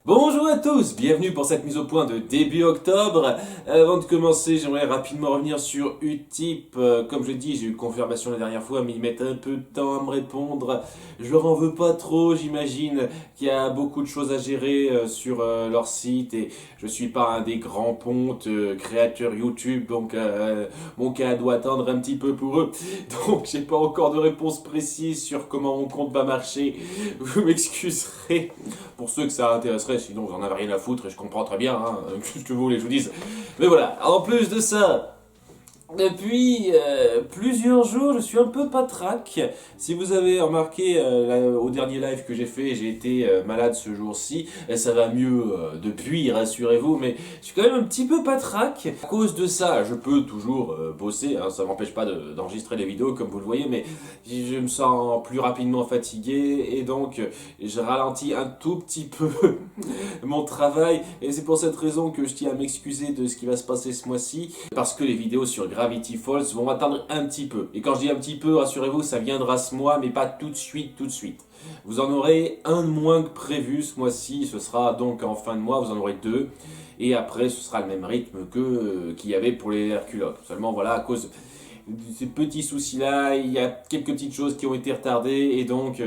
Bonjour à tous, bienvenue pour cette mise au point de début octobre. Avant de commencer, j'aimerais rapidement revenir sur Utip. Comme je l'ai dit, j'ai eu confirmation la dernière fois, mais ils mettent un peu de temps à me répondre. Je leur en veux pas trop, j'imagine qu'il y a beaucoup de choses à gérer sur leur site et je suis pas un des grands pontes créateurs YouTube, donc mon cas doit attendre un petit peu pour eux. Donc j'ai pas encore de réponse précise sur comment mon compte va marcher. Vous m'excuserez pour ceux que ça intéresserait, sinon vous en avez rien à foutre et je comprends très bien, ce que vous voulez que je vous dise. Mais voilà, en plus de ça, depuis plusieurs jours, je suis un peu patraque. Si vous avez remarqué au dernier live que j'ai fait, j'ai été malade ce jour-ci. Et ça va mieux depuis, rassurez-vous, mais je suis quand même un petit peu patraque. À cause de ça, je peux toujours bosser, ça m'empêche pas d'enregistrer les vidéos comme vous le voyez, mais je me sens plus rapidement fatigué et donc je ralentis un tout petit peu mon travail. Et c'est pour cette raison que je tiens à m'excuser de ce qui va se passer ce mois-ci, parce que les vidéos sur Gravity Falls vont attendre un petit peu. Et quand je dis un petit peu, rassurez-vous, ça viendra ce mois, mais pas tout de suite, tout de suite. Vous en aurez un de moins que prévu ce mois-ci, ce sera donc en fin de mois, vous en aurez deux. Et après, ce sera le même rythme qu'il y avait pour les Herculogues. Seulement, voilà, à cause de ces petits soucis-là, il y a quelques petites choses qui ont été retardées, et donc...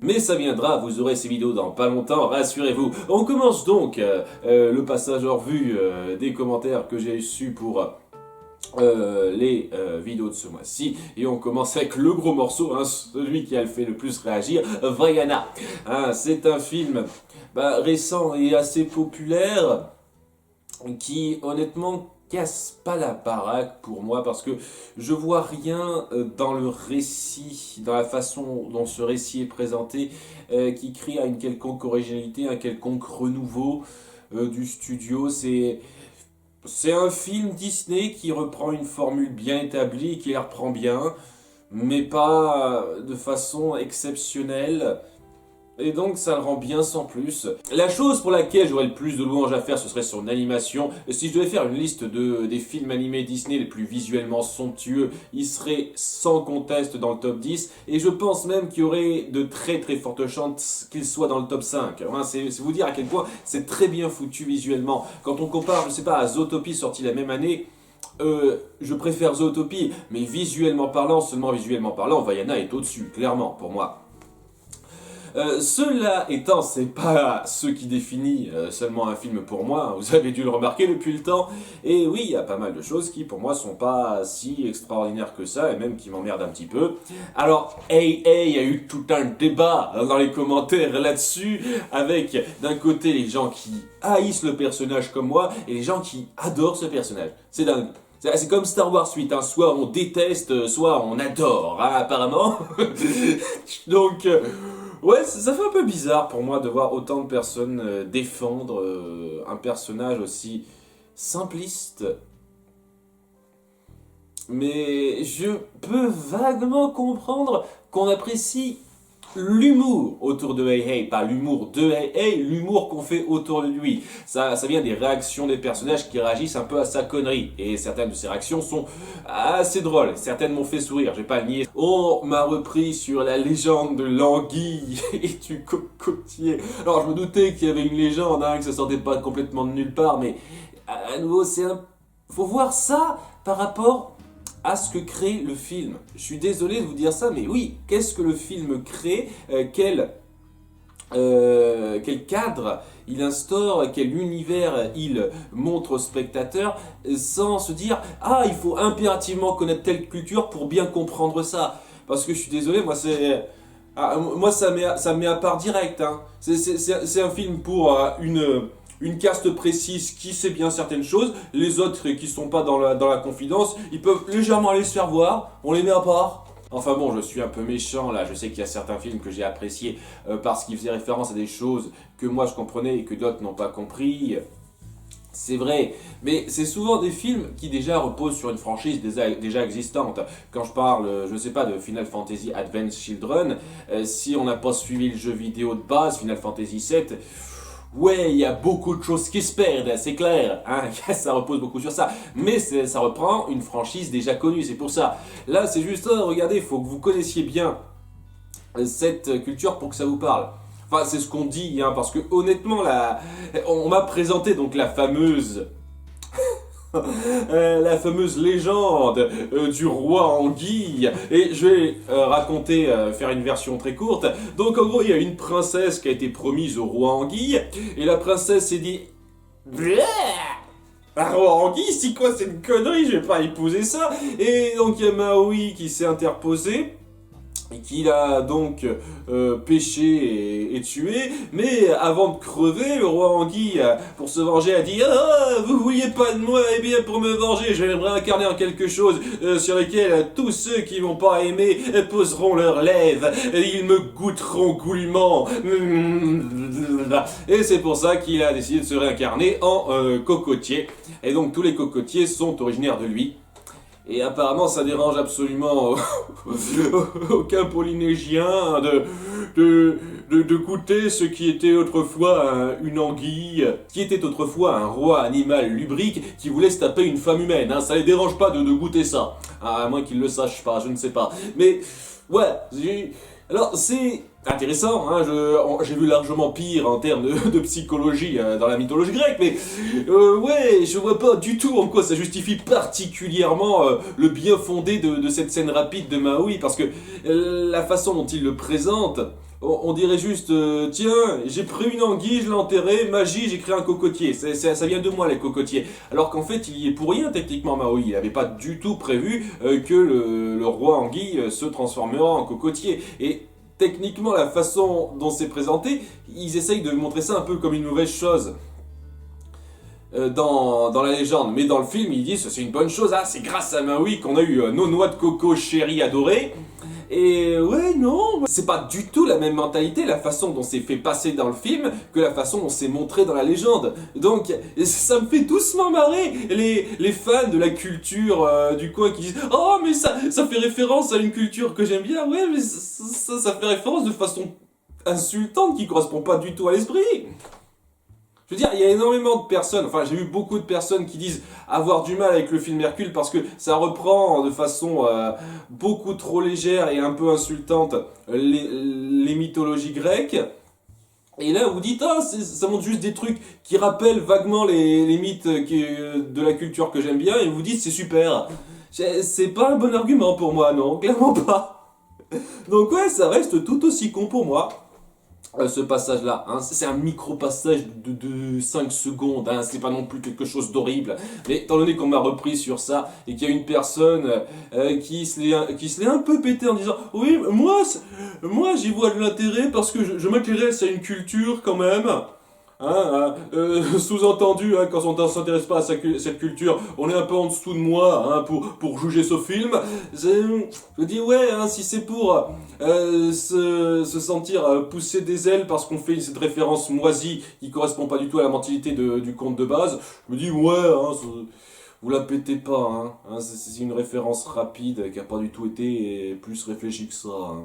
mais ça viendra, vous aurez ces vidéos dans pas longtemps, rassurez-vous. On commence donc le passage en revue des commentaires que j'ai reçus pour... les vidéos de ce mois-ci et on commence avec le gros morceau, celui qui a fait le plus réagir, Vaiana. C'est un film récent et assez populaire qui honnêtement casse pas la baraque pour moi parce que je vois rien dans le récit, dans la façon dont ce récit est présenté qui crie à une quelconque originalité, un quelconque renouveau du studio. C'est un film Disney qui reprend une formule bien établie, qui la reprend bien, mais pas de façon exceptionnelle. Et donc ça le rend bien sans plus. La chose pour laquelle j'aurais le plus de louanges à faire, ce serait son animation. Si je devais faire une liste des films animés Disney les plus visuellement somptueux, il serait sans conteste dans le top 10. Et je pense même qu'il y aurait de très très fortes chances qu'il soit dans le top 5. C'est vous dire à quel point c'est très bien foutu visuellement. Quand on compare, je sais pas, à Zootopie sorti la même année, je préfère Zootopie, mais visuellement parlant, seulement visuellement parlant, Vaiana est au-dessus, clairement, pour moi. Cela étant, c'est pas ce qui définit seulement un film pour moi, vous avez dû le remarquer depuis le temps, et oui, il y a pas mal de choses qui pour moi sont pas si extraordinaires que ça, et même qui m'emmerdent un petit peu. Alors, il y a eu tout un débat dans les commentaires là-dessus, avec d'un côté les gens qui haïssent le personnage comme moi, et les gens qui adorent ce personnage. C'est dingue. C'est comme Star Wars 8, soit on déteste, soit on adore, apparemment. Donc... ouais, ça fait un peu bizarre pour moi de voir autant de personnes défendre un personnage aussi simpliste. Mais je peux vaguement comprendre qu'on apprécie l'humour autour de Hey Hey, pas l'humour de Hey Hey, l'humour qu'on fait autour de lui. Ça vient des réactions des personnages qui réagissent un peu à sa connerie. Et certaines de ces réactions sont assez drôles. Certaines m'ont fait sourire, j'ai pas le nier. On m'a repris sur la légende de l'anguille et du cocotier. Alors je me doutais qu'il y avait une légende, que ça sortait pas complètement de nulle part, mais à nouveau faut voir ça par rapport à ce que crée le film. Je suis désolé de vous dire ça, mais oui, qu'est-ce que le film crée, quel cadre il instaure, quel univers il montre au spectateur, sans se dire « Ah, il faut impérativement connaître telle culture pour bien comprendre ça ». Parce que je suis désolé, moi ça me met à part direct. C'est un film pour une caste précise qui sait bien certaines choses, les autres qui sont pas dans la confidence, ils peuvent légèrement aller se faire voir, on les met à part. Enfin bon, je suis un peu méchant là, je sais qu'il y a certains films que j'ai appréciés parce qu'ils faisaient référence à des choses que moi je comprenais et que d'autres n'ont pas compris. C'est vrai, mais c'est souvent des films qui déjà reposent sur une franchise déjà existante. Quand je parle, je sais pas, de Final Fantasy Advance Children, si on n'a pas suivi le jeu vidéo de base, Final Fantasy VII... ouais, il y a beaucoup de choses qui se perdent, c'est clair, ça repose beaucoup sur ça, mais ça reprend une franchise déjà connue, c'est pour ça. Là, c'est juste, regardez, il faut que vous connaissiez bien cette culture pour que ça vous parle. Enfin, c'est ce qu'on dit, hein, parce que honnêtement, on m'a présenté donc la fameuse légende du roi Anguille, et je vais faire une version très courte. Donc en gros, il y a une princesse qui a été promise au roi Anguille, et la princesse s'est dit Bleh, un roi Anguille, c'est quoi cette connerie, je vais pas épouser ça. Et donc il y a Maui qui s'est interposé, et qui l'a donc pêché et tué, mais avant de crever, le roi Anguille, pour se venger, a dit « Ah, vous vouliez pas de moi, eh bien pour me venger, je vais me réincarner en quelque chose sur lequel tous ceux qui m'ont pas aimé poseront leurs lèvres, et ils me goûteront goulûment. » Et c'est pour ça qu'il a décidé de se réincarner en cocotier, et donc tous les cocotiers sont originaires de lui. Et apparemment, ça dérange absolument aucun Polynésien de goûter ce qui était autrefois une anguille, qui était autrefois un roi animal lubrique qui voulait se taper une femme humaine. Hein. Ça les dérange pas de goûter ça. À moins qu'ils le sachent pas, je ne sais pas. Mais, ouais, alors c'est intéressant, hein, j'ai vu largement pire en termes de psychologie dans la mythologie grecque, mais ouais, je vois pas du tout en quoi ça justifie particulièrement le bien fondé de cette scène rapide de Maui, parce que la façon dont il le présente, on dirait juste, tiens, j'ai pris une anguille, je l'ai enterrée, magie, j'ai créé un cocotier. Ça vient de moi, les cocotiers. Alors qu'en fait, il y est pour rien, techniquement, Maui. Il n'avait pas du tout prévu que le roi anguille se transformera en cocotier. Et techniquement, la façon dont c'est présenté, ils essayent de montrer ça un peu comme une mauvaise chose dans la légende. Mais dans le film, ils disent que c'est une bonne chose. Ah, c'est grâce à Maui qu'on a eu nos noix de coco chéries adorées. Et ouais, non, c'est pas du tout la même mentalité, la façon dont c'est fait passer dans le film, que la façon dont c'est montré dans la légende. Donc, ça me fait doucement marrer les fans de la culture du coin qui disent « Oh, mais ça fait référence à une culture que j'aime bien. » Ouais, mais ça fait référence de façon insultante qui correspond pas du tout à l'esprit. Je veux dire, il y a énormément de personnes, enfin j'ai vu beaucoup de personnes qui disent avoir du mal avec le film Hercule parce que ça reprend de façon beaucoup trop légère et un peu insultante les mythologies grecques. Et là vous dites, ah, ça montre juste des trucs qui rappellent vaguement les mythes de la culture que j'aime bien, et vous dites c'est super. C'est pas un bon argument pour moi, non, clairement pas. Donc ouais, ça reste tout aussi con pour moi. Ce passage-là, hein, c'est un micro-passage de 5 secondes, hein, c'est pas non plus quelque chose d'horrible, mais étant donné qu'on m'a repris sur ça, et qu'il y a une personne qui se l'est un peu pété en disant « Oui, moi j'y vois de l'intérêt parce que je m'intéresse à une culture quand même ». Sous-entendu, hein, quand on ne s'intéresse pas à cette culture, on est un peu en dessous de moi, hein, pour juger ce film. Je dis ouais, hein, si c'est pour se sentir pousser des ailes parce qu'on fait cette référence moisie qui correspond pas du tout à la mentalité du conte de base, je me dis ouais, hein, vous la pétez pas, hein, c'est une référence rapide qui a pas du tout été plus réfléchie que ça. Hein.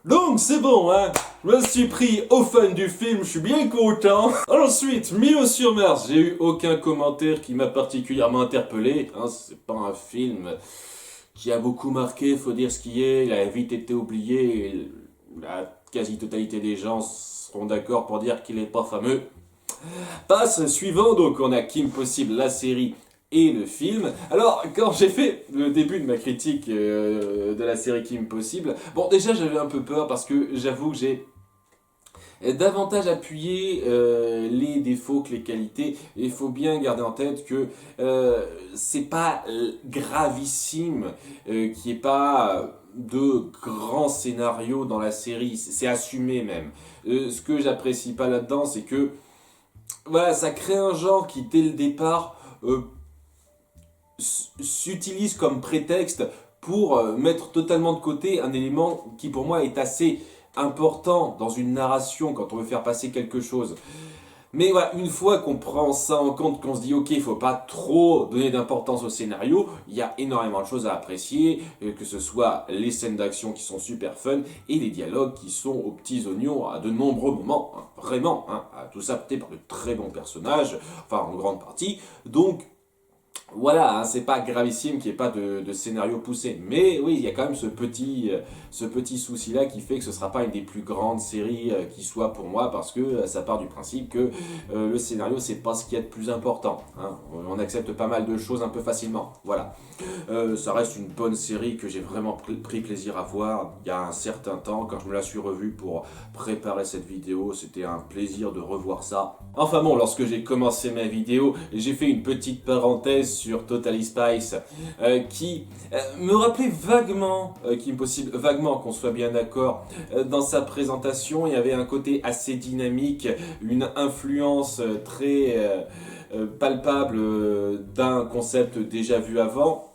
Donc c'est bon, hein, je me suis pris aux fans du film, je suis bien content. Ensuite, Milo-sur-Mars, j'ai eu aucun commentaire qui m'a particulièrement interpellé, hein, c'est pas un film qui a beaucoup marqué, faut dire ce qui est, il a vite été oublié, et la quasi-totalité des gens seront d'accord pour dire qu'il est pas fameux. Passe suivant, donc on a Kim Possible, la série et le film. Alors, quand j'ai fait le début de ma critique de la série Kim Possible, bon, déjà j'avais un peu peur parce que j'avoue que j'ai davantage appuyé les défauts que les qualités. Et il faut bien garder en tête que c'est pas gravissime qu'il n'y ait pas de grands scénarios dans la série. C'est assumé même. Ce que j'apprécie pas là-dedans, c'est que voilà, ça crée un genre qui, dès le départ, s'utilise comme prétexte pour mettre totalement de côté un élément qui pour moi est assez important dans une narration quand on veut faire passer quelque chose. Mais voilà, une fois qu'on prend ça en compte, qu'on se dit ok, il faut pas trop donner d'importance au scénario, il y a énormément de choses à apprécier, que ce soit les scènes d'action qui sont super fun et les dialogues qui sont aux petits oignons à de nombreux moments, hein, vraiment, hein, tout ça porté par de très bons personnages, enfin en grande partie, donc Voilà, hein, c'est pas gravissime qu'il n'y ait pas de scénario poussé. Mais oui, il y a quand même ce petit souci-là qui fait que ce sera pas une des plus grandes séries qui soit pour moi, parce que ça part du principe que le scénario, c'est pas ce qu'il y a de plus important. Hein. On accepte pas mal de choses un peu facilement. Voilà. Ça reste une bonne série que j'ai vraiment pris plaisir à voir il y a un certain temps. Quand je me la suis revue pour préparer cette vidéo, c'était un plaisir de revoir ça. Enfin bon, lorsque j'ai commencé ma vidéo, j'ai fait une petite parenthèse sur Totally Spice qui me rappelait vaguement, Kim Possible, vaguement qu'on soit bien d'accord, dans sa présentation, il y avait un côté assez dynamique, une influence très palpable d'un concept déjà vu avant.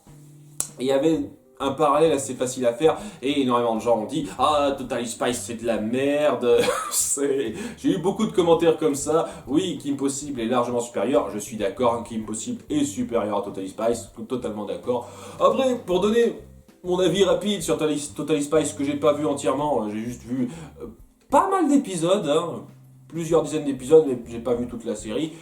Il y avait un parallèle assez facile à faire et énormément de gens ont dit ah, Totally Spice c'est de la merde. J'ai eu beaucoup de commentaires comme ça. Oui, Kim Possible est largement supérieur, je suis d'accord, hein, Kim Possible est supérieur à Totally Spice, totalement d'accord. Après, pour donner mon avis rapide sur Totally Spice que j'ai pas vu entièrement, j'ai juste vu pas mal d'épisodes, hein, plusieurs dizaines d'épisodes, mais j'ai pas vu toute la série.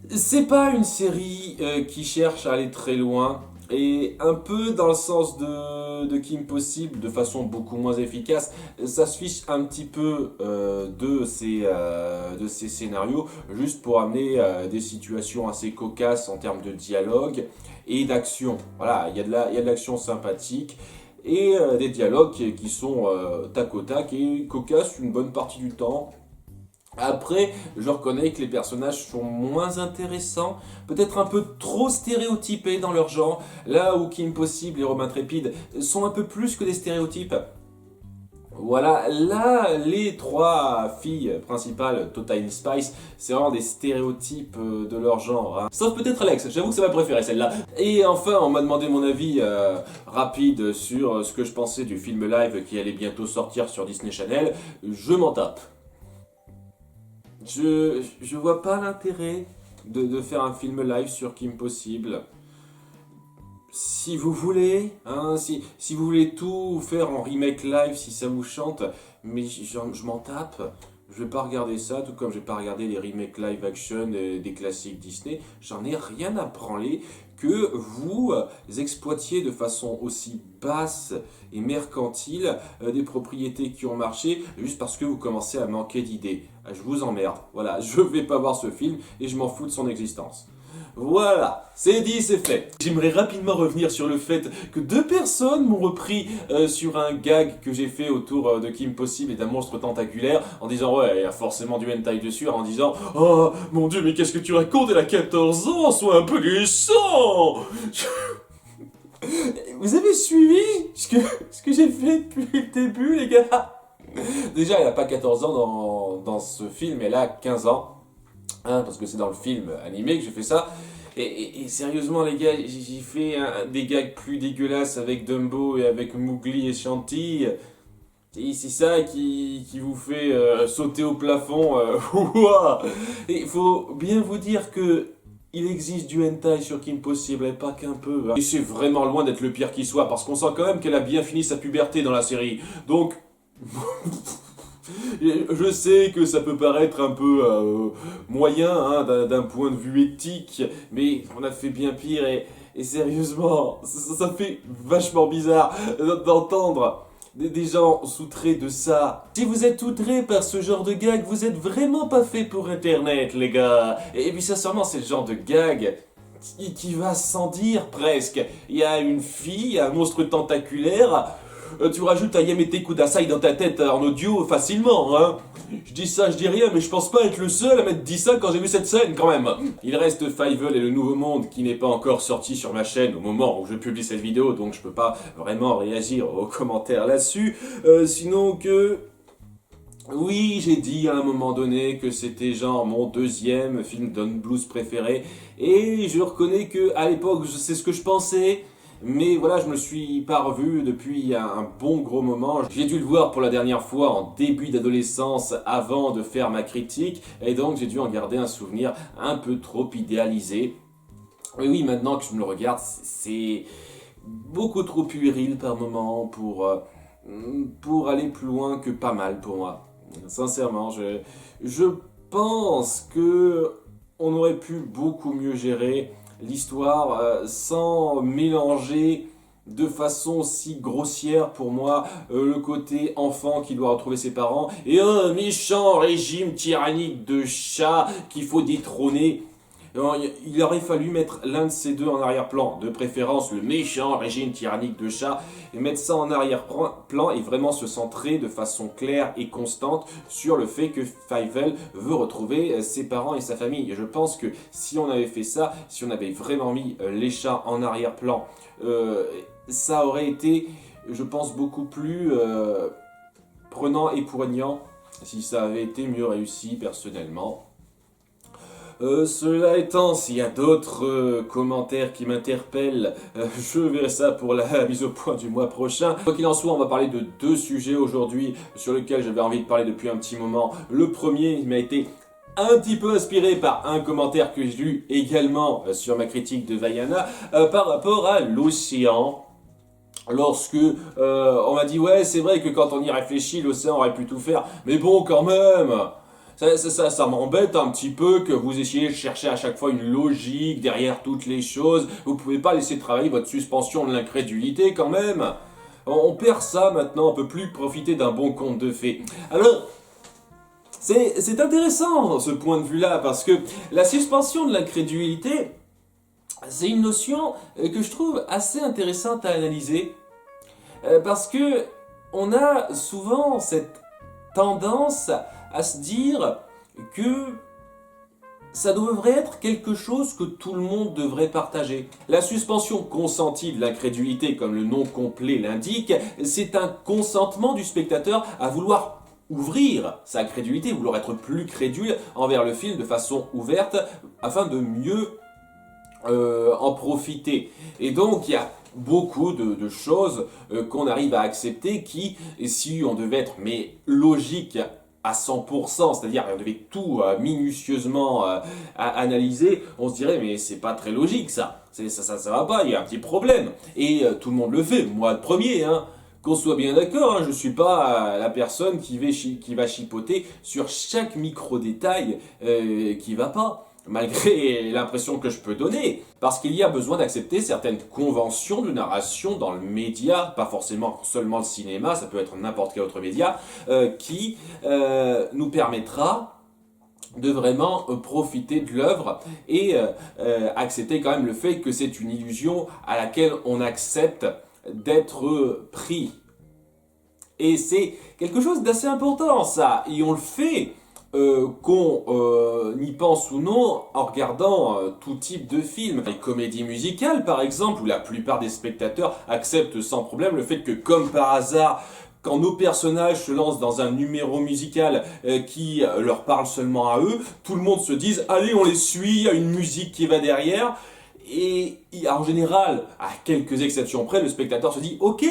C'est pas une série qui cherche à aller très loin, et un peu dans le sens de Kim Possible, de façon beaucoup moins efficace, ça se fiche un petit peu de ces scénarios, juste pour amener des situations assez cocasses en termes de dialogue et d'action. Voilà, il y a de l'action sympathique, et des dialogues qui sont tac au tac et cocasses une bonne partie du temps. Après, je reconnais que les personnages sont moins intéressants, peut-être un peu trop stéréotypés dans leur genre, là où Kim Possible et Romain Trépide sont un peu plus que des stéréotypes. Voilà, là, les trois filles principales, Totally Spice, c'est vraiment des stéréotypes de leur genre. Hein. Sauf peut-être Alex, j'avoue que c'est ma préférée celle-là. Et enfin, on m'a demandé mon avis rapide sur ce que je pensais du film live qui allait bientôt sortir sur Disney Channel. Je m'en tape. Je vois pas l'intérêt de faire un film live sur Kim Possible. Si vous voulez, hein, si vous voulez tout faire en remake live, si ça vous chante, mais je m'en tape. Je vais pas regarder ça, tout comme je vais pas regarder les remakes live action des classiques Disney. J'en ai rien à branler que vous exploitiez de façon aussi basse et mercantile des propriétés qui ont marché juste parce que vous commencez à manquer d'idées. Je vous emmerde. Voilà, je vais pas voir ce film et je m'en fous de son existence. Voilà, c'est dit, c'est fait. J'aimerais rapidement revenir sur le fait que deux personnes m'ont repris sur un gag que j'ai fait autour de Kim Possible et d'un monstre tentaculaire en disant ouais, il y a forcément du hentai dessus, en disant oh mon dieu, mais qu'est-ce que tu racontes, elle a 14 ans, sois un peu décent. Vous avez suivi ce que j'ai fait depuis le début, les gars? Déjà, elle a pas 14 ans dans ce film, elle a 15 ans. Hein, parce que c'est dans le film animé que j'ai fait ça. Et sérieusement, les gars, j'ai fait des gags plus dégueulasses avec Dumbo et avec Mowgli et Shanti. Et c'est ça qui vous fait sauter au plafond. Et il faut bien vous dire que il existe du hentai sur Kim Possible, et pas qu'un peu. Hein. Et c'est vraiment loin d'être le pire qui soit, parce qu'on sent quand même qu'elle a bien fini sa puberté dans la série. Donc... Je sais que ça peut paraître un peu moyen hein, d'un point de vue éthique, mais on a fait bien pire et sérieusement, ça fait vachement bizarre d'entendre des gens s'outrer de ça. Si vous êtes outrés par ce genre de gag, vous êtes vraiment pas fait pour Internet, les gars. Et puis sincèrement, c'est le genre de gag qui va sans dire presque. Il y a une fille, un monstre tentaculaire... tu rajoutes Ayamete Kudasai dans ta tête en audio facilement, hein. Je dis ça, je dis rien, mais je pense pas être le seul à m'être dit ça quand j'ai vu cette scène, quand même. Il reste Fievel et le Nouveau Monde qui n'est pas encore sorti sur ma chaîne au moment où je publie cette vidéo, donc je peux pas vraiment réagir aux commentaires là-dessus. Sinon que... Oui, j'ai dit à un moment donné que c'était genre mon deuxième film Don Blues préféré, et je reconnais que à l'époque, c'est ce que je pensais. Mais voilà, je me suis pas revu depuis un bon gros moment. J'ai dû le voir pour la dernière fois en début d'adolescence avant de faire ma critique. Et donc j'ai dû en garder un souvenir un peu trop idéalisé. Et oui, maintenant que je me le regarde, c'est beaucoup trop puéril par moment pour aller plus loin que pas mal pour moi. Sincèrement, je pense que on aurait pu beaucoup mieux gérer l'histoire sans mélanger de façon si grossière pour moi le côté enfant qui doit retrouver ses parents et un méchant régime tyrannique de chats qu'il faut détrôner. Il aurait fallu mettre l'un de ces deux en arrière-plan, de préférence le méchant régime tyrannique de chat, et mettre ça en arrière-plan et vraiment se centrer de façon claire et constante sur le fait que Fievel veut retrouver ses parents et sa famille. Et je pense que si on avait fait ça, si on avait vraiment mis les chats en arrière-plan, ça aurait été, je pense, beaucoup plus prenant et poignant si ça avait été mieux réussi personnellement. Cela étant, s'il y a d'autres commentaires qui m'interpellent, je verrai ça pour la mise au point du mois prochain. Quoi qu'il en soit, on va parler de deux sujets aujourd'hui sur lesquels j'avais envie de parler depuis un petit moment. Le premier, il m'a été un petit peu inspiré par un commentaire que j'ai lu également sur ma critique de Vaiana par rapport à l'océan. Lorsque on m'a dit ouais c'est vrai que quand on y réfléchit l'océan aurait pu tout faire, mais bon quand même ça m'embête un petit peu que vous essayiez de chercher à chaque fois une logique derrière toutes les choses. Vous pouvez pas laisser travailler votre suspension de l'incrédulité quand même. On perd ça maintenant, on peut plus profiter d'un bon conte de fées. Alors c'est intéressant ce point de vue-là parce que la suspension de l'incrédulité, c'est une notion que je trouve assez intéressante à analyser parce que on a souvent cette tendance à se dire que ça devrait être quelque chose que tout le monde devrait partager. La suspension consentie de l'incrédulité, comme le nom complet l'indique, c'est un consentement du spectateur à vouloir ouvrir sa crédulité, vouloir être plus crédule envers le film de façon ouverte afin de mieux en profiter. Et donc il y a beaucoup de choses qu'on arrive à accepter qui, si on devait être logique à 100%, c'est-à-dire on devait tout minutieusement analyser, on se dirait mais c'est pas très logique ça va pas, il y a un petit problème. Et tout le monde le fait, moi le premier, hein. Qu'on soit bien d'accord, hein, je suis pas la personne qui va chipoter sur chaque micro-détail qui va pas, malgré l'impression que je peux donner, parce qu'il y a besoin d'accepter certaines conventions de narration dans le média, pas forcément seulement le cinéma, ça peut être n'importe quel autre média, qui nous permettra de vraiment profiter de l'œuvre et accepter quand même le fait que c'est une illusion à laquelle on accepte d'être pris. Et c'est quelque chose d'assez important ça, et on le fait qu'on y pense ou non en regardant tout type de film. Les comédies musicales par exemple, où la plupart des spectateurs acceptent sans problème le fait que comme par hasard, quand nos personnages se lancent dans un numéro musical qui leur parle seulement à eux, tout le monde se dise allez on les suit, il y a une musique qui va derrière. Et en général, à quelques exceptions près, le spectateur se dit ok,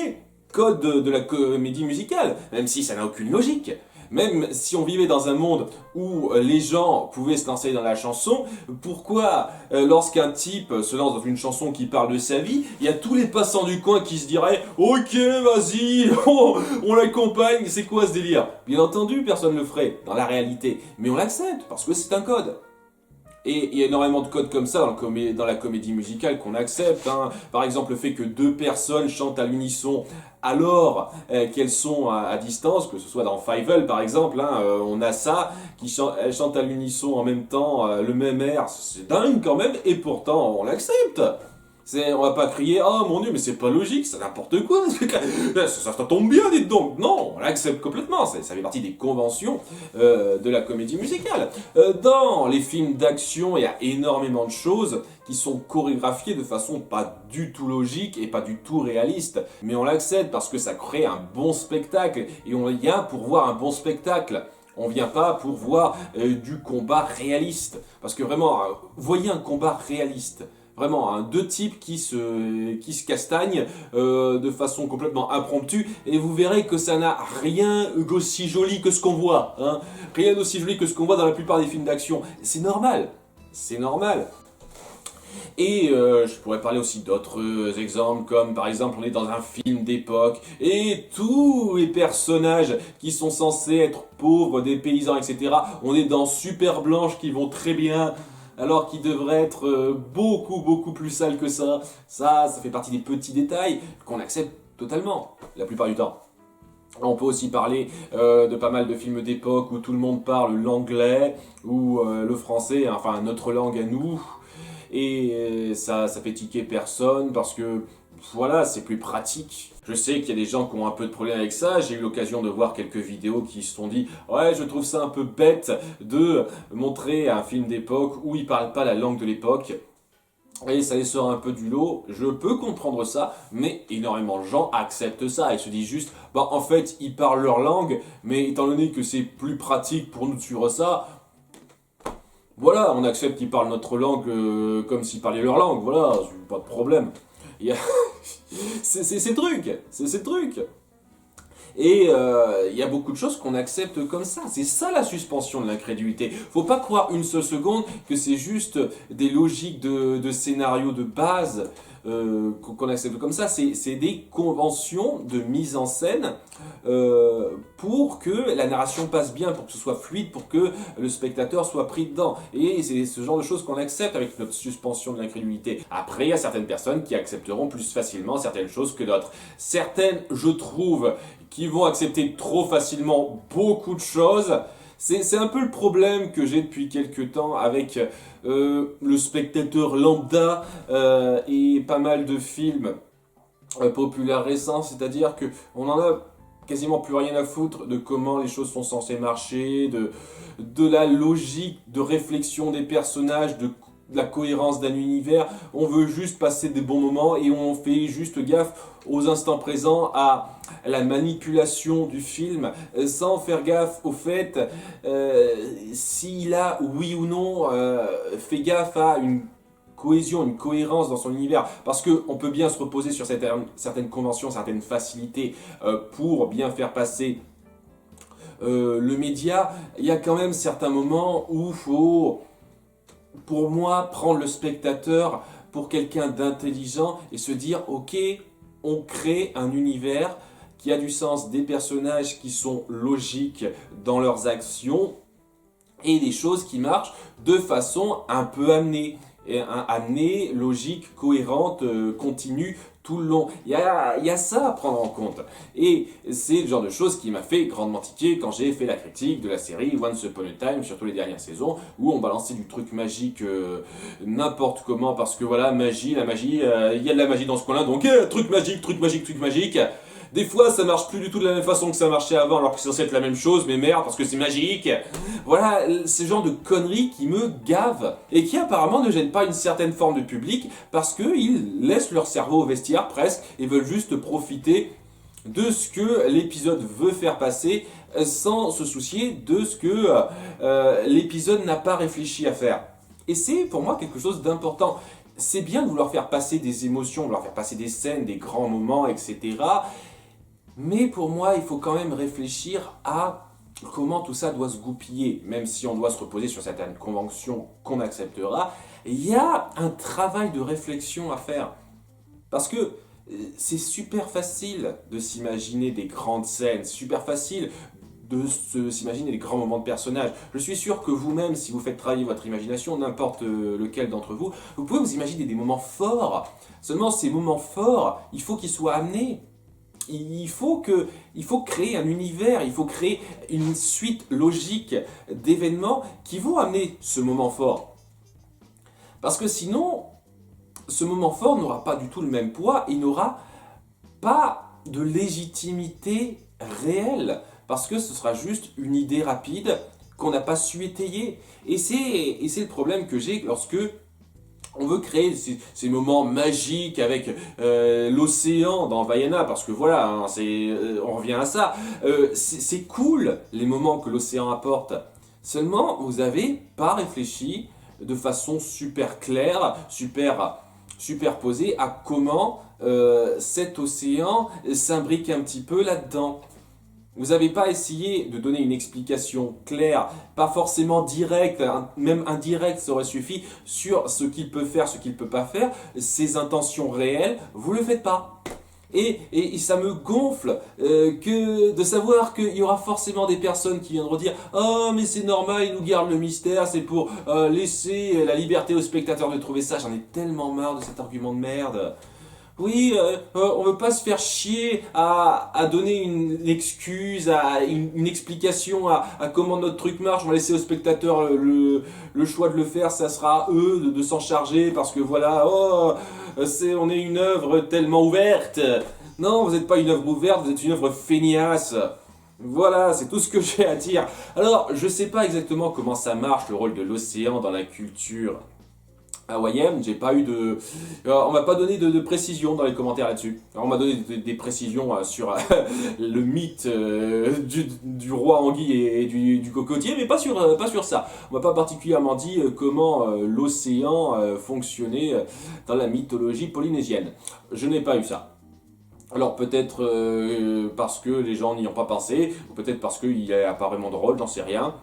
code de la comédie musicale, même si ça n'a aucune logique. Même si on vivait dans un monde où les gens pouvaient se lancer dans la chanson, pourquoi lorsqu'un type se lance dans une chanson qui parle de sa vie, il y a tous les passants du coin qui se diraient « Ok, vas-y, on l'accompagne, c'est quoi ce délire ?» Bien entendu, personne ne le ferait dans la réalité, mais on l'accepte parce que c'est un code. Et il y a énormément de codes comme ça dans la comédie musicale qu'on accepte. Hein. Par exemple, le fait que deux personnes chantent à l'unisson alors qu'elles sont à distance, que ce soit dans Fievel par exemple, hein, on a ça, elles chantent à l'unisson en même temps, le même air, c'est dingue quand même, et pourtant on l'accepte. On va pas crier « Oh mon dieu, mais c'est pas logique, c'est n'importe quoi, ça tombe bien, dites donc !» Non, on l'accepte complètement, ça fait partie des conventions de la comédie musicale. Dans les films d'action, il y a énormément de choses qui sont chorégraphiées de façon pas du tout logique et pas du tout réaliste. Mais on l'accepte parce que ça crée un bon spectacle, et on vient pour voir un bon spectacle. On vient pas pour voir du combat réaliste. Parce que vraiment, voyez un combat réaliste. Vraiment, hein, deux types qui se castagnent de façon complètement impromptue, et vous verrez que ça n'a rien d'aussi joli que ce qu'on voit. Hein. Rien d'aussi joli que ce qu'on voit dans la plupart des films d'action. C'est normal. C'est normal. Et je pourrais parler aussi d'autres exemples, comme par exemple on est dans un film d'époque, et tous les personnages qui sont censés être pauvres, des paysans, etc. On est dans Super Blanche qui vont très bien. alors qu'il devrait être beaucoup, beaucoup plus sale que ça. Ça fait partie des petits détails qu'on accepte totalement, la plupart du temps. On peut aussi parler de pas mal de films d'époque où tout le monde parle l'anglais ou le français, enfin notre langue à nous, et ça fait tiquer personne parce que voilà, c'est plus pratique. Je sais qu'il y a des gens qui ont un peu de problème avec ça, j'ai eu l'occasion de voir quelques vidéos qui se sont dit « Ouais, je trouve ça un peu bête de montrer un film d'époque où ils parlent pas la langue de l'époque ». Et ça les sort un peu du lot, je peux comprendre ça, mais énormément de gens acceptent ça et se disent juste, bah en fait ils parlent leur langue, mais étant donné que c'est plus pratique pour nous de suivre ça, voilà, on accepte qu'ils parlent notre langue comme s'ils parlaient leur langue, voilà, pas de problème. Il y a... c'est le truc. Et il y a beaucoup de choses qu'on accepte comme ça. C'est ça la suspension de l'incrédulité. Faut pas croire une seule seconde que c'est juste des logiques de scénario de base qu'on accepte comme ça. C'est des conventions de mise en scène pour que la narration passe bien, pour que ce soit fluide, pour que le spectateur soit pris dedans. Et c'est ce genre de choses qu'on accepte avec notre suspension de l'incrédulité. Après, il y a certaines personnes qui accepteront plus facilement certaines choses que d'autres. Certaines, je trouve, qui vont accepter trop facilement beaucoup de choses. C'est un peu le problème que j'ai depuis quelques temps avec le spectateur lambda et pas mal de films populaires récents, c'est-à-dire qu'on en a quasiment plus rien à foutre de comment les choses sont censées marcher, de la logique de réflexion des personnages, de la cohérence d'un univers. On veut juste passer des bons moments et on fait juste gaffe aux instants présents, à la manipulation du film, sans faire gaffe au fait s'il a, oui ou non, fait gaffe à une cohésion, une cohérence dans son univers, parce qu'on peut bien se reposer sur certaines conventions, certaines facilités pour bien faire passer le média. Il y a quand même certains moments où il faut, pour moi, prendre le spectateur pour quelqu'un d'intelligent et se dire « Ok, on crée un univers qui a du sens, des personnages qui sont logiques dans leurs actions et des choses qui marchent de façon un peu amenée, logique, cohérente, continue tout le long. Il y a ça à prendre en compte. Et c'est le genre de choses qui m'a fait grandement tiquer quand j'ai fait la critique de la série Once Upon a Time, surtout les dernières saisons, où on balançait du truc magique n'importe comment, parce que voilà, la magie, il y a de la magie dans ce coin-là, donc truc magique, truc magique, truc magique. Des fois, ça marche plus du tout de la même façon que ça marchait avant, alors que c'est censé être la même chose, mais merde, parce que c'est magique. Voilà, ce genre de conneries qui me gavent, et qui apparemment ne gênent pas une certaine forme de public, parce qu'ils laissent leur cerveau au vestiaire presque, et veulent juste profiter de ce que l'épisode veut faire passer, sans se soucier de ce que l'épisode n'a pas réfléchi à faire. Et c'est pour moi quelque chose d'important. C'est bien de vouloir faire passer des émotions, de vouloir faire passer des scènes, des grands moments, etc. Mais pour moi, il faut quand même réfléchir à comment tout ça doit se goupiller. Même si on doit se reposer sur certaines conventions qu'on acceptera, il y a un travail de réflexion à faire. Parce que c'est super facile de s'imaginer des grandes scènes, super facile de s'imaginer des grands moments de personnages. Je suis sûr que vous-même, si vous faites travailler votre imagination, n'importe lequel d'entre vous, vous pouvez vous imaginer des moments forts. Seulement, ces moments forts, il faut qu'ils soient amenés. Il faut créer un univers, il faut créer une suite logique d'événements qui vont amener ce moment fort. Parce que sinon, ce moment fort n'aura pas du tout le même poids, il n'aura pas de légitimité réelle, parce que ce sera juste une idée rapide qu'on n'a pas su étayer. Et c'est le problème que j'ai lorsque on veut créer ces moments magiques avec l'océan dans Vaiana, parce que voilà, hein, on revient à ça. C'est cool les moments que l'océan apporte. Seulement, vous n'avez pas réfléchi de façon super claire, super posée à comment cet océan s'imbrique un petit peu là-dedans. Vous n'avez pas essayé de donner une explication claire, pas forcément directe, même indirecte ça aurait suffi, sur ce qu'il peut faire, ce qu'il ne peut pas faire, ses intentions réelles, vous ne le faites pas. Et ça me gonfle que de savoir qu'il y aura forcément des personnes qui viendront dire «Oh mais c'est normal, ils nous gardent le mystère, c'est pour laisser la liberté aux spectateurs de trouver ça». J'en ai tellement marre de cet argument de merde. Oui, on veut pas se faire chier à donner une excuse, une explication à comment notre truc marche. On va laisser aux spectateurs le choix de le faire. Ça sera à eux de s'en charger parce que voilà, oh, on est une œuvre tellement ouverte. Non, vous n'êtes pas une œuvre ouverte, vous êtes une œuvre feignasse. Voilà, c'est tout ce que j'ai à dire. Alors, je sais pas exactement comment ça marche, le rôle de l'océan dans la culture hawaïenne. J'ai pas eu de, on m'a pas donné de précision dans les commentaires là-dessus. Alors, on m'a donné des précisions sur le mythe du roi anguille et du cocotier, mais pas sur ça. On m'a pas particulièrement dit comment l'océan fonctionnait dans la mythologie polynésienne. Je n'ai pas eu ça. Alors peut-être parce que les gens n'y ont pas pensé, ou peut-être parce qu'il a apparemment de rôle, j'en sais rien.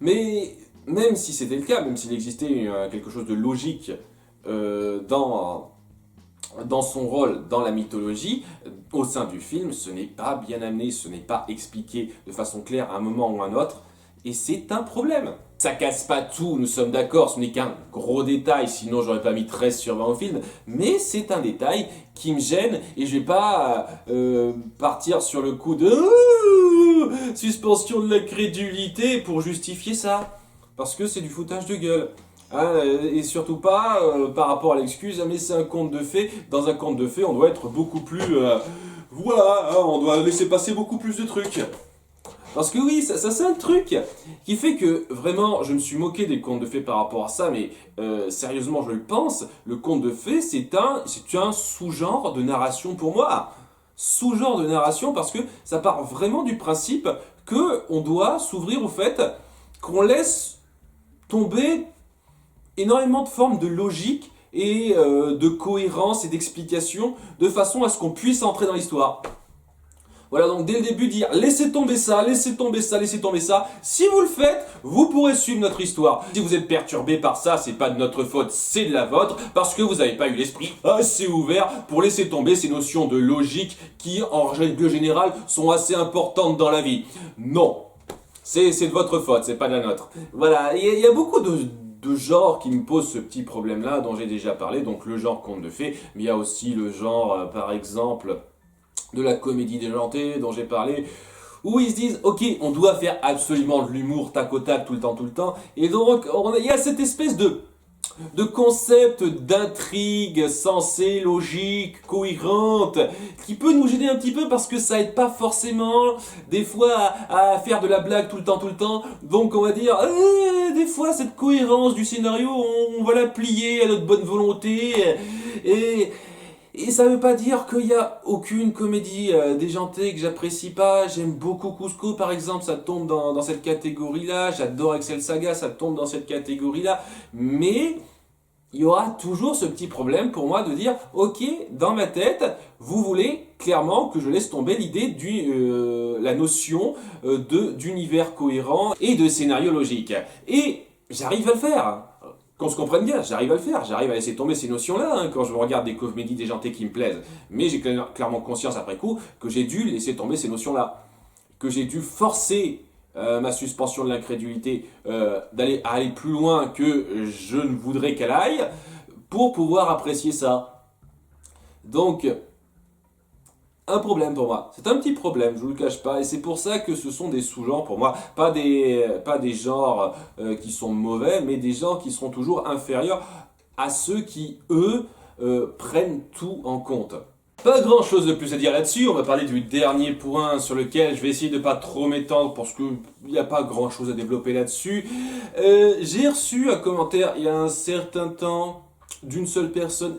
Mais même si c'était le cas, même s'il existait quelque chose de logique dans son rôle dans la mythologie, au sein du film, ce n'est pas bien amené, ce n'est pas expliqué de façon claire à un moment ou à un autre, et c'est un problème. Ça casse pas tout, nous sommes d'accord, ce n'est qu'un gros détail, sinon j'aurais pas mis 13 sur 20 au film, mais c'est un détail qui me gêne et je vais pas partir sur le coup de suspension de la crédulité pour justifier ça, parce que c'est du foutage de gueule. Hein, et surtout pas par rapport à l'excuse, mais c'est un conte de fées. Dans un conte de fées, on doit être beaucoup plus... voilà, hein, on doit laisser passer beaucoup plus de trucs. Parce que oui, ça c'est un truc qui fait que vraiment, je me suis moqué des contes de fées par rapport à ça, mais sérieusement, je le pense, le conte de fées, c'est un sous-genre de narration pour moi. Sous-genre de narration parce que ça part vraiment du principe que on doit s'ouvrir au fait qu'on laisse tomber énormément de formes de logique et de cohérence et d'explication de façon à ce qu'on puisse entrer dans l'histoire. Voilà, donc dès le début, dire laissez tomber ça, laissez tomber ça, laissez tomber ça. Si vous le faites, vous pourrez suivre notre histoire. Si vous êtes perturbé par ça, c'est pas de notre faute, c'est de la vôtre, parce que vous n'avez pas eu l'esprit assez ouvert pour laisser tomber ces notions de logique qui, en règle générale, sont assez importantes dans la vie. Non, c'est de votre faute, c'est pas de la nôtre. Voilà, il y a beaucoup de genres qui me posent ce petit problème-là, dont j'ai déjà parlé, donc le genre conte de fées, mais il y a aussi le genre, par exemple, de la comédie déjantée dont j'ai parlé, où ils se disent ok, on doit faire absolument de l'humour tac au tac tout le temps, et donc il y a cette espèce de concept d'intrigue sensée, logique, cohérente, qui peut nous gêner un petit peu parce que ça aide pas forcément des fois à faire de la blague tout le temps. Donc on va dire, des fois cette cohérence du scénario, on va la plier à notre bonne volonté, et ça veut pas dire qu'il y a aucune comédie déjantée que j'apprécie pas. J'aime beaucoup Cusco par exemple, ça tombe dans cette catégorie-là. J'adore Excel Saga, ça tombe dans cette catégorie-là. Mais il y aura toujours ce petit problème pour moi de dire ok, dans ma tête, vous voulez clairement que je laisse tomber l'idée la notion d'univers cohérent et de scénario logique. Et j'arrive à le faire. Qu'on se comprenne bien, j'arrive à le faire, j'arrive à laisser tomber ces notions-là quand je regarde des comédies déjantées qui me plaisent. Mais j'ai clairement conscience après coup que j'ai dû laisser tomber ces notions-là. Que j'ai dû forcer ma suspension de l'incrédulité d'aller aller plus loin que je ne voudrais qu'elle aille pour pouvoir apprécier ça. Donc, un problème pour moi. C'est un petit problème, je vous le cache pas, et c'est pour ça que ce sont des sous-genres pour moi, pas des genres qui sont mauvais, mais des genres qui seront toujours inférieurs à ceux qui, eux, prennent tout en compte. Pas grand chose de plus à dire là-dessus, on va parler du dernier point sur lequel je vais essayer de pas trop m'étendre parce qu'il n'y a pas grand chose à développer là-dessus. J'ai reçu un commentaire il y a un certain temps d'une seule personne,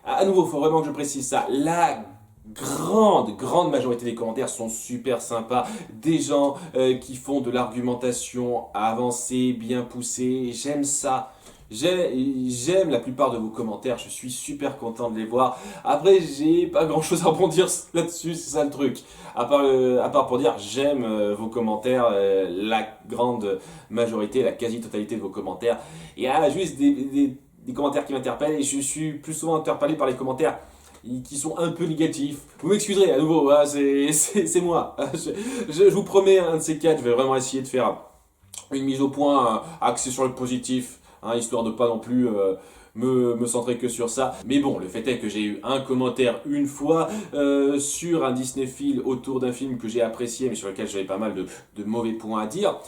à nouveau, il faut vraiment que je précise ça, la grande majorité des commentaires sont super sympas, des gens qui font de l'argumentation avancée, bien poussée, j'aime ça. J'aime la plupart de vos commentaires, je suis super content de les voir. Après, j'ai pas grand chose à rebondir là-dessus, c'est ça le truc. À part pour dire, j'aime vos commentaires, la grande majorité, la quasi-totalité de vos commentaires. Il y a juste des commentaires qui m'interpellent et je suis plus souvent interpellé par les commentaires. qui sont un peu négatifs. Vous m'excuserez à nouveau, hein, c'est moi. Je vous promets, un de ces quatre, je vais vraiment essayer de faire une mise au point axée sur le positif, hein, histoire de pas non plus me centrer que sur ça. Mais bon, le fait est que j'ai eu un commentaire une fois sur un Disney Feel autour d'un film que j'ai apprécié, mais sur lequel j'avais pas mal de mauvais points à dire,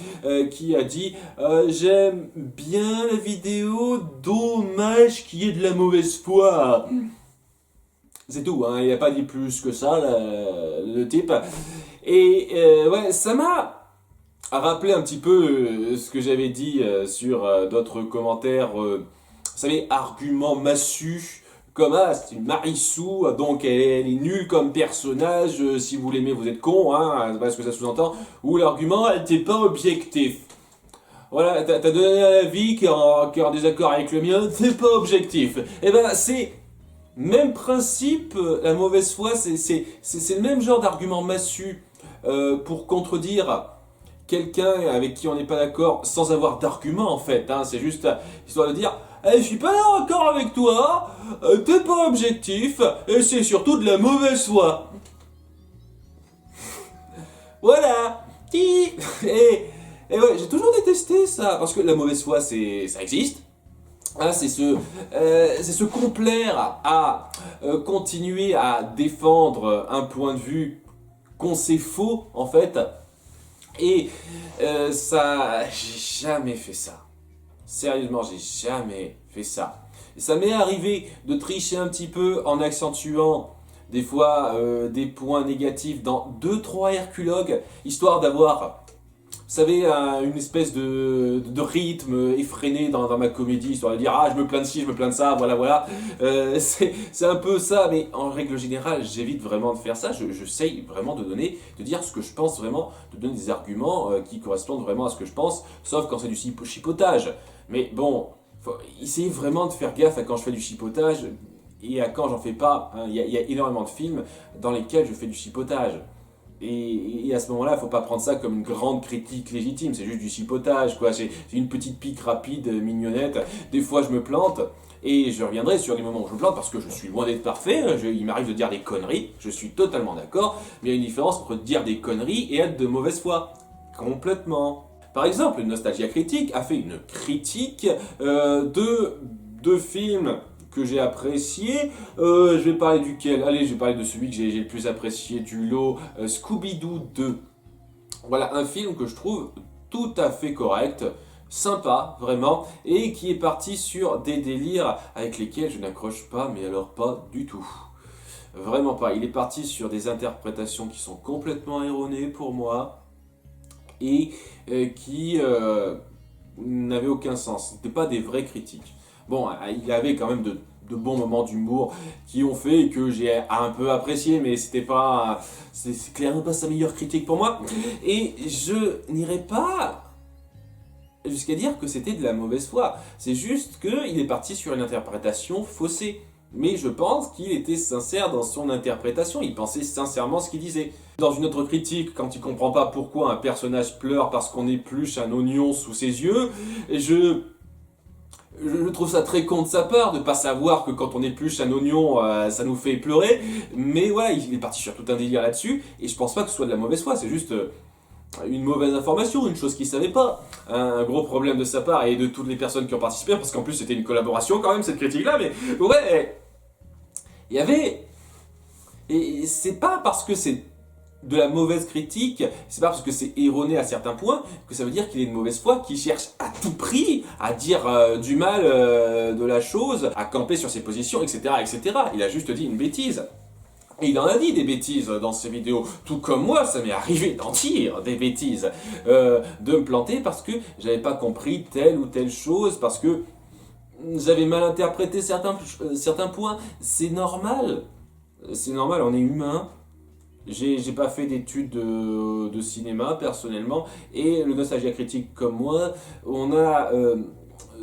qui a dit j'aime bien la vidéo, dommage qu'il y ait de la mauvaise foi. C'est tout, hein, il n'y a pas dit plus que ça, le type. Et ouais, ça m'a rappelé un petit peu ce que j'avais dit sur d'autres commentaires. Vous savez, argument massu, comme c'est une Marissou, donc elle est nulle comme personnage, si vous l'aimez vous êtes con, hein, c'est pas ce que ça sous-entend, ou l'argument elle t'es pas objectif. Voilà, t'as donné un avis qui est en désaccord avec le mien, t'es pas objectif. Et ben c'est même principe, la mauvaise foi, c'est le même genre d'argument massu pour contredire quelqu'un avec qui on n'est pas d'accord sans avoir d'argument en fait, hein, c'est juste histoire de dire je suis pas d'accord avec toi, t'es pas objectif, et c'est surtout de la mauvaise foi. Voilà. Et ouais, j'ai toujours détesté ça, parce que la mauvaise foi, ça existe. Hein, c'est se complaire à continuer à défendre un point de vue qu'on sait faux, en fait. Et ça, j'ai jamais fait ça. Sérieusement, j'ai jamais fait ça. Et ça m'est arrivé de tricher un petit peu en accentuant des fois des points négatifs dans 2-3 Herculogues, histoire d'avoir, vous savez, une espèce de rythme effréné dans ma comédie, histoire de dire ah je me plains de ci, je me plains de ça, voilà. C'est un peu ça, mais en règle générale, j'évite vraiment de faire ça. J'essaye vraiment de dire ce que je pense vraiment, de donner des arguments qui correspondent vraiment à ce que je pense, sauf quand c'est du chipotage. Mais bon, faut essayer vraiment de faire gaffe à quand je fais du chipotage et à quand j'en fais pas. Hein. Il y a énormément de films dans lesquels je fais du chipotage. Et à ce moment-là, il ne faut pas prendre ça comme une grande critique légitime, c'est juste du chipotage, quoi. C'est une petite pique rapide, mignonnette. Des fois, je me plante, et je reviendrai sur les moments où je me plante, parce que je suis loin d'être parfait, il m'arrive de dire des conneries, je suis totalement d'accord, mais il y a une différence entre dire des conneries et être de mauvaise foi. Complètement. Par exemple, Nostalgia Critique a fait une critique de films que j'ai apprécié. Je vais parler duquel? Allez, je vais parler de celui que j'ai le plus apprécié du lot, Scooby-Doo 2. Voilà, un film que je trouve tout à fait correct, sympa, vraiment, et qui est parti sur des délires avec lesquels je n'accroche pas, mais alors pas du tout. Vraiment pas. Il est parti sur des interprétations qui sont complètement erronées pour moi, et qui n'avaient aucun sens. Ce n'étaient pas des vraies critiques. Bon, il avait quand même de bons moments d'humour qui ont fait que j'ai un peu apprécié, mais c'est clairement pas sa meilleure critique pour moi. Et je n'irai pas jusqu'à dire que c'était de la mauvaise foi. C'est juste qu'il est parti sur une interprétation faussée. Mais je pense qu'il était sincère dans son interprétation, il pensait sincèrement ce qu'il disait. Dans une autre critique, quand il comprend pas pourquoi un personnage pleure parce qu'on épluche un oignon sous ses yeux, je trouve ça très con de sa part de pas savoir que quand on épluche un oignon, ça nous fait pleurer. Mais voilà, il est parti sur tout un délire là-dessus, et je pense pas que ce soit de la mauvaise foi, c'est juste une mauvaise information, une chose qu'il savait pas. Un gros problème de sa part et de toutes les personnes qui ont participé, parce qu'en plus c'était une collaboration quand même cette critique-là, mais ouais, il y avait... Et c'est pas parce que c'est de la mauvaise critique, c'est pas parce que c'est erroné à certains points que ça veut dire qu'il est de mauvaise foi, qu'il cherche à tout prix à dire du mal de la chose, à camper sur ses positions, etc., etc. Il a juste dit une bêtise. Et il en a dit des bêtises dans ses vidéos, tout comme moi, ça m'est arrivé d'en dire des bêtises, de me planter parce que j'avais pas compris telle ou telle chose, parce que j'avais mal interprété certains points. C'est normal, on est humain. J'ai pas fait d'études de cinéma personnellement, et le Nostalgia Critique comme moi, on a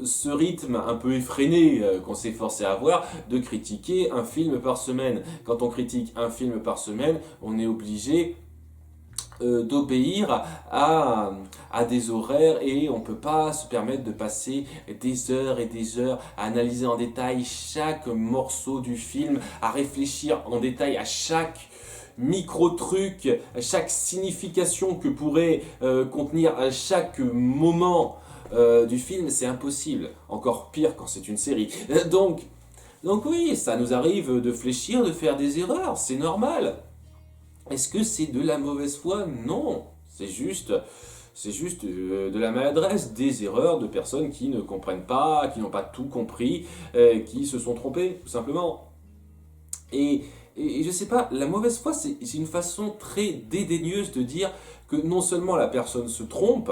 ce rythme un peu effréné qu'on s'est forcé à avoir de critiquer un film par semaine. Quand on critique un film par semaine, on est obligé d'obéir à des horaires et on ne peut pas se permettre de passer des heures et des heures à analyser en détail chaque morceau du film, à réfléchir en détail à chaque micro-truc, à chaque signification que pourrait contenir à chaque moment du film. C'est impossible. Encore pire quand c'est une série. Donc oui, ça nous arrive de fléchir, de faire des erreurs, c'est normal. Est-ce que c'est de la mauvaise foi? Non, c'est juste de la maladresse, des erreurs de personnes qui ne comprennent pas, qui n'ont pas tout compris, qui se sont trompées, tout simplement. Et, et je sais pas, la mauvaise foi, c'est une façon très dédaigneuse de dire que non seulement la personne se trompe,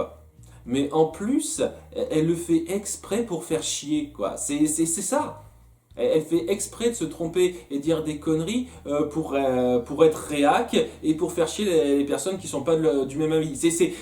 mais en plus, elle le fait exprès pour faire chier, quoi. C'est ça. Elle fait exprès de se tromper et dire des conneries pour être réac et pour faire chier les personnes qui sont pas du même avis.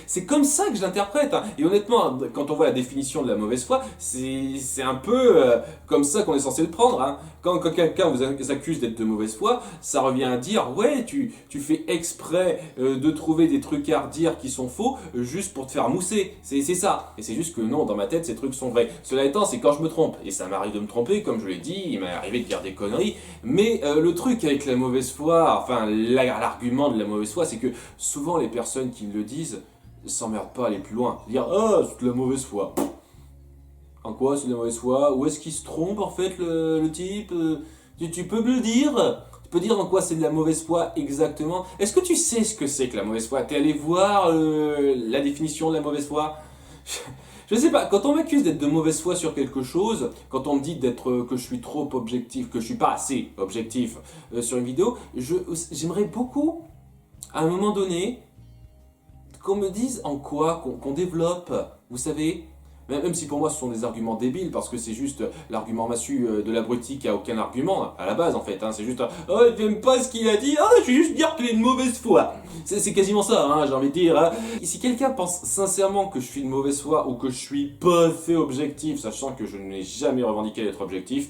C'est comme ça que je l'interprète, hein. Et honnêtement, quand on voit la définition de la mauvaise foi, c'est un peu comme ça qu'on est censé le prendre, hein. Quand quelqu'un vous accuse d'être de mauvaise foi, ça revient à dire ouais, tu fais exprès de trouver des trucs à redire qui sont faux juste pour te faire mousser. C'est ça. Et c'est juste que non, dans ma tête, ces trucs sont vrais. Cela étant, c'est quand je me trompe. Et ça m'arrive de me tromper, comme je l'ai dit, il m'est arrivé de dire des conneries. Mais le truc avec la mauvaise foi, enfin l'argument de la mauvaise foi, c'est que souvent les personnes qui le disent s'emmerdent pas à aller plus loin. Dire ah, c'est de la mauvaise foi. En quoi c'est de la mauvaise foi? Où est-ce qu'il se trompe en fait le type? Tu peux me le dire? Tu peux dire en quoi c'est de la mauvaise foi exactement? Est-ce que tu sais ce que c'est que la mauvaise foi? T'es allé voir la définition de la mauvaise foi? Je sais pas, quand on m'accuse d'être de mauvaise foi sur quelque chose, quand on me dit que je suis trop objectif, que je suis pas assez objectif sur une vidéo, j'aimerais beaucoup, à un moment donné, qu'on me dise en quoi, qu'on développe, vous savez, même si pour moi ce sont des arguments débiles, parce que c'est juste l'argument massu de l'abruti qui a aucun argument, à la base en fait, hein, c'est juste « Oh, j'aime pas ce qu'il a dit, je vais juste dire qu'il est de mauvaise foi !» C'est quasiment ça, hein, j'ai envie de dire. Hein. Et si quelqu'un pense sincèrement que je suis de mauvaise foi ou que je suis pas fait objectif, sachant que je n'ai jamais revendiqué d'être objectif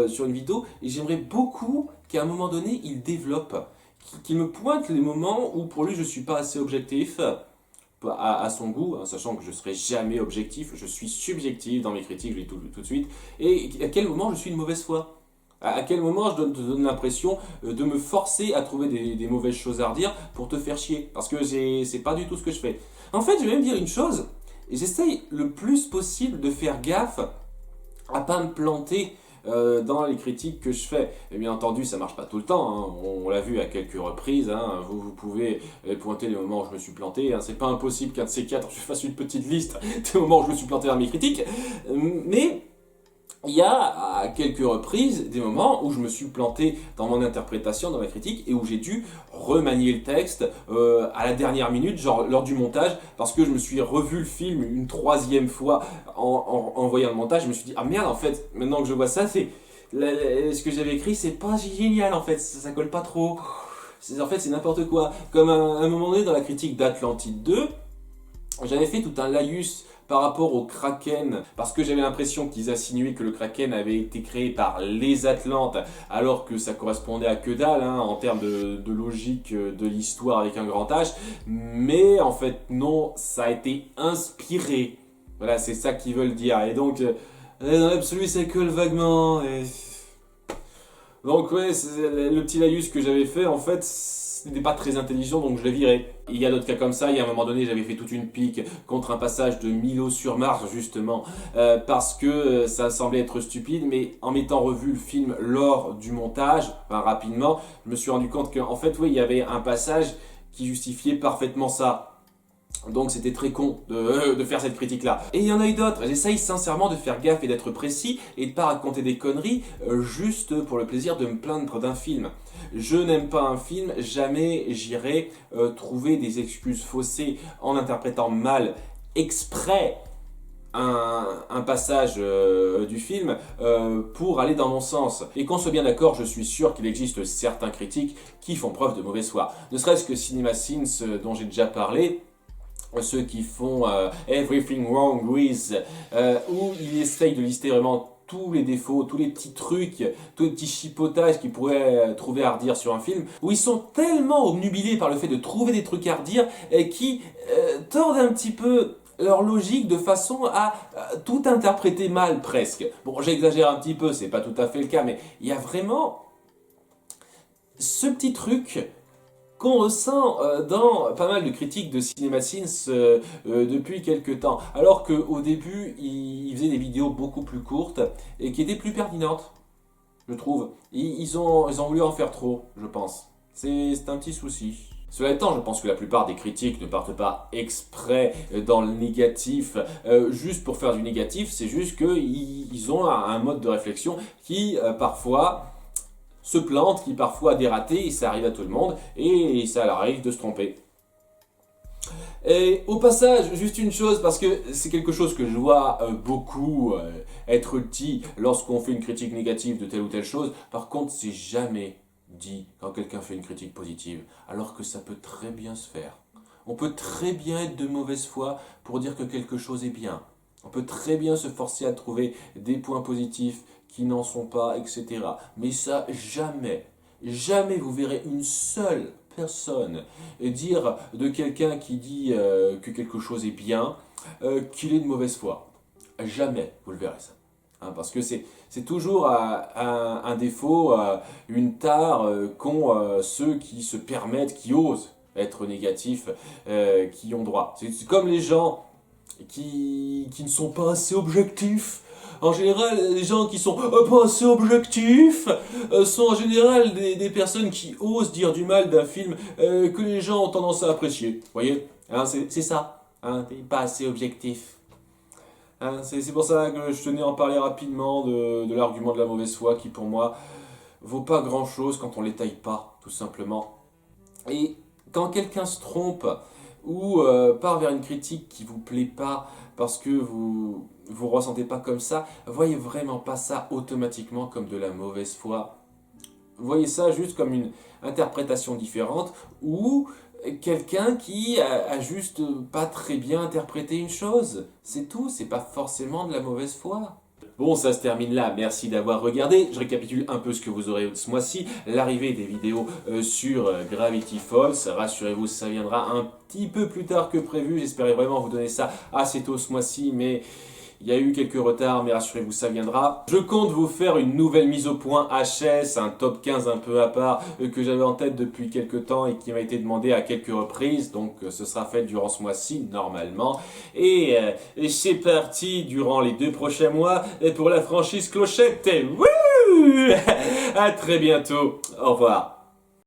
sur une vidéo, et j'aimerais beaucoup qu'à un moment donné, il développe, qu'il me pointe les moments où pour lui je suis pas assez objectif, à son goût, hein, sachant que je serai jamais objectif, je suis subjectif dans mes critiques, je le dis tout de suite, et à quel moment je suis de mauvaise foi? À quel moment je te donne l'impression de me forcer à trouver des mauvaises choses à redire pour te faire chier? Parce que c'est pas du tout ce que je fais. En fait, je vais même dire une chose, j'essaye le plus possible de faire gaffe à pas me planter dans les critiques que je fais. Et bien entendu, ça marche pas tout le temps, hein. On l'a vu à quelques reprises, hein. Vous pouvez pointer les moments où je me suis planté, hein. C'est pas impossible qu'un de ces quatre, je fasse une petite liste des moments où je me suis planté dans mes critiques. Mais il y a à quelques reprises des moments où je me suis planté dans mon interprétation, dans ma critique, et où j'ai dû remanier le texte à la dernière minute, genre lors du montage, parce que je me suis revu le film une troisième fois en voyant le montage. Je me suis dit, ah merde, en fait, maintenant que je vois ça, ce que j'avais écrit, c'est pas génial, en fait, ça colle pas trop. En fait, c'est n'importe quoi. Comme à un moment donné dans la critique d'Atlantide 2, j'avais fait tout un laïus par rapport au Kraken, parce que j'avais l'impression qu'ils insinuaient que le Kraken avait été créé par les Atlantes, alors que ça correspondait à que dalle, hein, en termes de logique de l'histoire avec un grand H. Mais en fait, non, ça a été inspiré. Voilà, c'est ça qu'ils veulent dire. Et donc, dans l'absolu, ça colle vaguement. Donc ouais, le petit laïus que j'avais fait, en fait, n'était pas très intelligent, donc je l'ai viré. Il y a d'autres cas comme ça. Il y a un moment donné, j'avais fait toute une pique contre un passage de Milo sur Mars, justement, parce que ça semblait être stupide, mais en m'étant revu le film lors du montage, enfin, rapidement, je me suis rendu compte qu'en fait, oui, il y avait un passage qui justifiait parfaitement ça. Donc c'était très con de faire cette critique-là. Et il y en a eu d'autres. J'essaye sincèrement de faire gaffe et d'être précis et de pas raconter des conneries juste pour le plaisir de me plaindre d'un film. Je n'aime pas un film, jamais j'irai trouver des excuses faussées en interprétant mal exprès un passage du film pour aller dans mon sens. Et qu'on soit bien d'accord, je suis sûr qu'il existe certains critiques qui font preuve de mauvaise foi. Ne serait-ce que CinemaSins dont j'ai déjà parlé, ceux qui font Everything Wrong With, où il essaye de lister vraiment tous les défauts, tous les petits trucs, tous les petits chipotages qu'ils pourraient trouver à redire sur un film, où ils sont tellement obnubilés par le fait de trouver des trucs à redire et qui tordent un petit peu leur logique de façon à tout interpréter mal presque. Bon, j'exagère un petit peu, c'est pas tout à fait le cas, mais il y a vraiment ce petit truc qu'on ressent dans pas mal de critiques de CinemaSins depuis quelques temps. Alors qu'au début, ils faisaient des vidéos beaucoup plus courtes et qui étaient plus pertinentes, je trouve. Ils ont voulu en faire trop, je pense. C'est un petit souci. Cela étant, je pense que la plupart des critiques ne partent pas exprès dans le négatif, juste pour faire du négatif, c'est juste qu'ils ont un mode de réflexion qui, parfois, se plante, qui parfois a des ratés, et ça arrive à tout le monde, et ça leur arrive de se tromper. Et au passage, juste une chose, parce que c'est quelque chose que je vois beaucoup être dit lorsqu'on fait une critique négative de telle ou telle chose, par contre, c'est jamais dit quand quelqu'un fait une critique positive, alors que ça peut très bien se faire. On peut très bien être de mauvaise foi pour dire que quelque chose est bien. On peut très bien se forcer à trouver des points positifs qui n'en sont pas, etc. Mais ça, jamais, jamais vous verrez une seule personne dire de quelqu'un qui dit que quelque chose est bien, qu'il est de mauvaise foi. Jamais vous le verrez ça. Hein, parce que c'est toujours un défaut, une tare qu'ont ceux qui se permettent, qui osent être négatifs, qui ont droit. C'est comme les gens qui ne sont pas assez objectifs. En général, les gens qui sont pas assez objectifs sont en général des personnes qui osent dire du mal d'un film que les gens ont tendance à apprécier. Vous voyez, hein, c'est ça, hein, pas assez objectif. Hein, c'est pour ça que je tenais à en parler rapidement de l'argument de la mauvaise foi qui pour moi vaut pas grand chose quand on les taille pas, tout simplement. Et quand quelqu'un se trompe ou part vers une critique qui vous plaît pas parce que vous ressentez pas comme ça, voyez vraiment pas ça automatiquement comme de la mauvaise foi. Voyez ça juste comme une interprétation différente ou quelqu'un qui a juste pas très bien interprété une chose. C'est tout, c'est pas forcément de la mauvaise foi. Bon, ça se termine là, merci d'avoir regardé. Je récapitule un peu ce que vous aurez ce mois-ci. L'arrivée des vidéos sur Gravity Falls. Rassurez-vous, ça viendra un petit peu plus tard que prévu. J'espérais vraiment vous donner ça assez tôt ce mois-ci, mais il y a eu quelques retards, mais rassurez-vous, ça viendra. Je compte vous faire une nouvelle mise au point HS, un top 15 un peu à part, que j'avais en tête depuis quelques temps et qui m'a été demandé à quelques reprises. Donc ce sera fait durant ce mois-ci, normalement. Et c'est parti durant les 2 prochains mois pour la franchise Clochette. Wouh! À très bientôt. Au revoir.